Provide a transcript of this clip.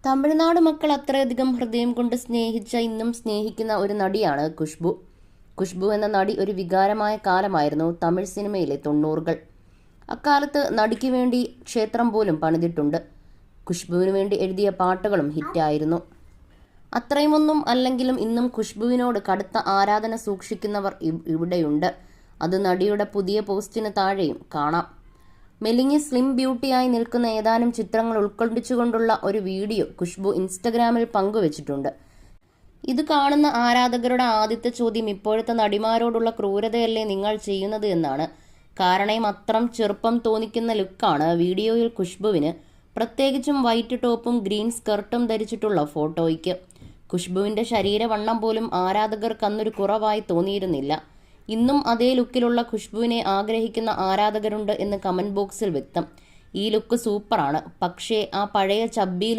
തമിഴ്നാട് മക്കൾ അത്രയധികം ഹൃദയം കൊണ്ട് സ്നേഹിച്ച ഇന്നും സ്നേഹിക്കുന്ന ഒരു നടിയാണ് ഖുശ്ബു. ഖുശ്ബു എന്ന നടി ഒരു വികാരമായ കാലമായിരുന്നു തമിഴ് സിനിമയിലെ 90കൾ. അക്കാലത്ത് നടിക്ക് വേണ്ടി ക്ഷേത്രം പോലും പണിതിട്ടുണ്ട്. ഖുശ്ബുവിന് വേണ്ടി എഴുതിയ പാട്ടുകളും ഹിറ്റായിരുന്നു. അത്രയുമൊന്നും അല്ലെങ്കിലും ഇന്നും ഖുശ്ബുവിനോട് കടുത്ത ആരാധന സൂക്ഷിക്കുന്നവർ ഇവിടെയുണ്ട്. അത് നടിയുടെ പുതിയ പോസ്റ്റിന് താഴെയും കാണാം. മെലിഞ്ഞ് സ്ലിം ബ്യൂട്ടിയായി നിൽക്കുന്ന ഏതാനും ചിത്രങ്ങൾ ഉൾക്കൊള്ളിച്ചുകൊണ്ടുള്ള ഒരു വീഡിയോ ഖുശ്ബു ഇൻസ്റ്റഗ്രാമിൽ പങ്കുവച്ചിട്ടുണ്ട്. ഇത് കാണുന്ന ആരാധകരുടെ ആദ്യത്തെ ചോദ്യം ഇപ്പോഴത്തെ നടിമാരോടുള്ള ക്രൂരതയല്ലേ നിങ്ങൾ ചെയ്യുന്നത് എന്നാണ്. കാരണം അത്രം ചെറുപ്പം തോന്നിക്കുന്ന ലുക്കാണ് വീഡിയോയിൽ ഖുശ്ബുവിന്. പ്രത്യേകിച്ചും വൈറ്റ് ടോപ്പും ഗ്രീൻ സ്കർട്ടും ധരിച്ചിട്ടുള്ള ഫോട്ടോയ്ക്ക്. ഖുശ്ബുവിന്റെ ശരീരവണ്ണം പോലും ആരാധകർക്ക് അന്നൊരു കുറവായി തോന്നിയിരുന്നില്ല. ഇന്നും അതേ ലുക്കിലുള്ള ഖുശ്ബുവിനെ ആഗ്രഹിക്കുന്ന ആരാധകരുണ്ട് എന്ന് കമന്റ് ബോക്സിൽ വ്യക്തം. ഈ ലുക്ക് സൂപ്പറാണ്, പക്ഷേ ആ പഴയ ചബ്ബി